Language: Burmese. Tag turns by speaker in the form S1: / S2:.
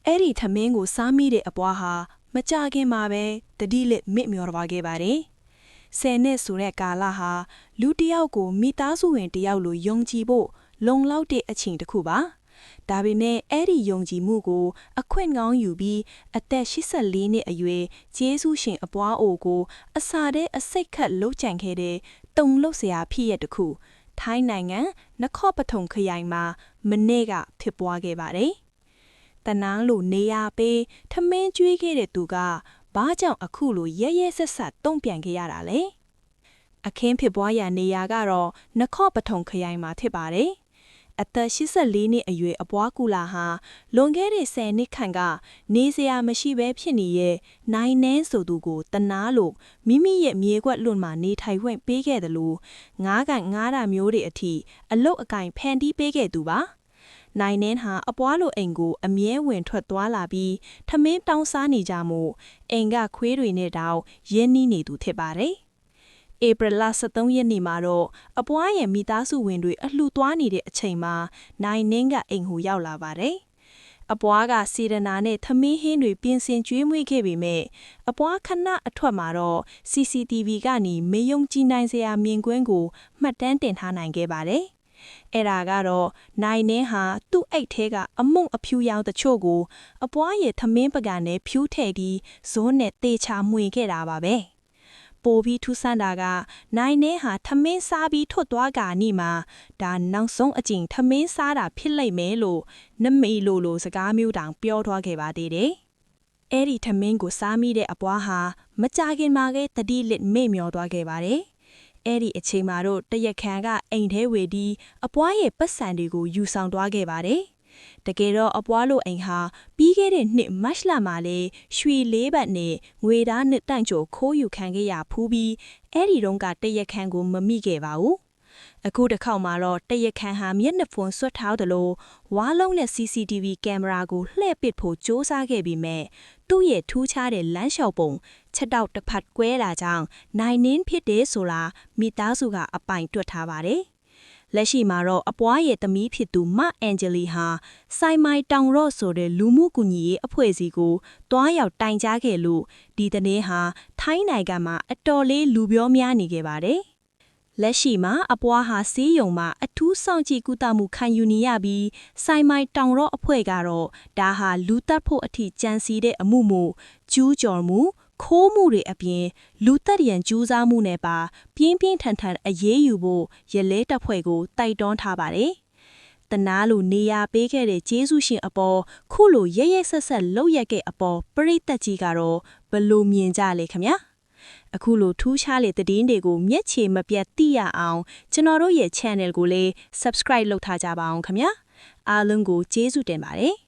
S1: အဲ့ဒီထမင်းကိုစားမိတဲ့အပွားဟာမကြခင်မှာပဲတတိလက်မစ်မျောသွားခဲ့ပါတယ်။10နှစ်ဆိုတဲ့ကာလဟာလူတစ်ယောက်ကိုမိသားစုဝင်တစ်ယောက်လိုယုံကြည်ဖို့လုံလောက်တဲ့အချိန်တစ်ခုပါ။ဒါပေမဲ့အဲ့ဒီယုံကြည်မှုကိုအခွင့်ကောင်းယူပြီးအသက်84နှစ်အရွယ်ဂျေဆုရှင်အပွားအိုကိုအစာတဲ့အစိတ်ခတ်လှုပ်ကြံခဲ့တဲ့တုံလှုပ်စရာဖြစ်ရတစ်ခုထိုင်းနိုင်ငံနခော့ပထုံခရိုင်မှာမနေ့ကဖြစ်ပွားခဲ့ပါတယ်။တနန်းလိုနေရပေးထမင်းကျွေးခဲ့တဲ့သူကဘာကြောင့်အခုလိုရဲရဲဆက်ဆက်တုံ့ပြန်ခဲ့ရတာလဲ။အခင်းဖြစ်ပွားရာနေရာကတော့နခော့ပထုံခရိုင်မှာဖြစ်ပါတယ်။အသက်84နှစ်အရွယ်အပွားကူလာဟာလွန်ခဲ့တဲ့10နှစ်ခန့်ကနေစရာမရှိဘဲဖြစ်နေရဲ့နိုင်နှင်းဆိုသူကိုတနာလို့မိမိရဲ့မြေကွက်လွန်မှာနေထိုင်ခွင့်ပေးခဲ့တယ်လို့ငားကန်ငားတာမျိုးတွေအထိအလုတ်အကင်ဖန်တီးပေးခဲ့သူပါနိုင်နှင်းဟာအပွားလိုအိမ်ကိုအမြဲဝင်ထွက်သွားလာပြီးထမင်းတောင်းစားနေကြမှုအိမ်ကခွေးတွေနဲ့တောင်ရင်းနှီးနေသူဖြစ်ပါတယ်ဧပြီလ23ရက်နေ့မှာတော့အပွားရဲ့မိသားစုဝင်တွေအလှူသွားနေတဲ့အချိန်မှာနိုင်နှင်းကအိမ်ကိုရောက်လာပါတယ်။အပွားကစီရနာနဲ့သမီးဟင်းတွေပြင်ဆင်ကျွေးမွေးခဲ့ပေမဲ့အပွားခဏအထွက်မှာတော့ CCTV ကနေမေယုံကြည်နိုင်စရာမြင်ကွင်းကိုမှတ်တမ်းတင်ထားနိုင်ခဲ့ပါတယ်။အဲ့ဒါကတော့နိုင်နှင်းဟာသူ့အိတ်ထဲကအမုံအဖြူရောင်တချို့ကိုအပွားရဲ့သမင်းပကံနဲ့ဖြူးထည့်ပြီးဇိုးနဲ့တေချာမှွေခဲ့တာပါပဲ။ပိုပြီးထူးဆန်းတာကနိုင်နှင်းဟာထမင်းစားပြီးထွက်သွားကနီမှာဒါနောက်ဆုံးအကျင့်ထမင်းစားတာဖြစ်လိမ့်မယ်လို့နမေလိုစကားမျိုးတောင်ပြောသွားခဲ့ပါသေးတယ်။အဲ့ဒီထမင်းကိုစားမိတဲ့အပွားဟာမကြခင်မှာကတတိလက်မေ့မျောသွားခဲ့ပါတယ်။အဲ့ဒီအချိန်မှာတော့တရက်ခန်ကအိမ်ထဲဝေပြီးအပွားရဲ့ပတ်စံတွေကိုယူဆောင်သွားခဲ့ပါတယ်။တကယ်တော့အပွားလိုအိမ်ဟာပြီးခဲ့တဲ့နှစ်မတ်လမှာလေရွှေလေးဘတ်နဲ့ငွေသားနှစ်တန့်ကျော်ခိုးယူခံခဲ့ရဖူးပြီးအဲ့ဒီတုန်းကတရက်ခန်ကိုမမိခဲ့ပါဘူးအခုတစ်ခေါက်မှာတော့တရက်ခန်ဟာမျက်နှာဖုံးဆွတ်ထားတယ်လို့ဝါလုံးနဲ့ CCTV ကင်မရာကိုလှည့်ပစ်ဖို့စ조사ခဲ့ပြီးမြဲသူ့ရဲ့ထူးခြားတဲ့လမ်းလျှောက်ပုံချက်တောက်တစ်ဖက်ကွဲတာကြောင့်နိုင်နှင်းဖြစ်တယ်ဆိုတာမိသားစုကအပိုင်တွက်ထားပါတယ်လက်ရှိမှာတော့အပွားရဲ့သမီးဖြစ်သူမအန်ဂျလီဟာဆိုင်မိုင်တောင်ရော့ဆိုတဲ့လူမှုကူညီရေးအဖွဲ့အစည်းကိုတွားရောက်တိုင်ကြားခဲ့လို့ဒီတဲ့နေ့ဟာထိုင်းနိုင်ငံမှာအတော်လေးလူပြောများနေခဲ့ပါတယ်။လက်ရှိမှာအပွားဟာစီးရုံမှာအထူးစောင့်ကြည့်ကုသမှုခံယူနေရပြီးဆိုင်မိုင်တောင်ရော့အဖွဲ့ကတော့ဒါဟာလူတက်ဖို့အထိကြံစီတဲ့အမှုမို့ကျူးကျော်မှုခိုးမှုတွေအပြင်လူသက်ရန်ကြိုးစားမှုနဲ့ပါပြင်းပြင်းထန်ထန်အရေးယူဖို့ရလဲတပ်ဖွဲ့ကိုတိုက်တွန်းထားပါတယ်။တနာလိုနေရာပေးခဲ့တဲ့ဂျေဆုရှင်အပေါ်ခုလိုရဲရဲဆက်ဆက်လှုပ်ရက်တဲ့အပေါ်ပရိသတ်ကြီးကတော့ဘလို့မြင်ကြလဲခင်ဗျာ။အခုလိုထူးခြားတဲ့သတင်းတွေကိုမျက်ခြေမပြတ်သိရအောင်ကျွန်တော်တို့ရဲ့ channel ကိုလေး subscribe လုပ်ထားကြပါအောင်ခင်ဗျာ။အားလုံးကိုကျေးဇူးတင်ပါတယ်။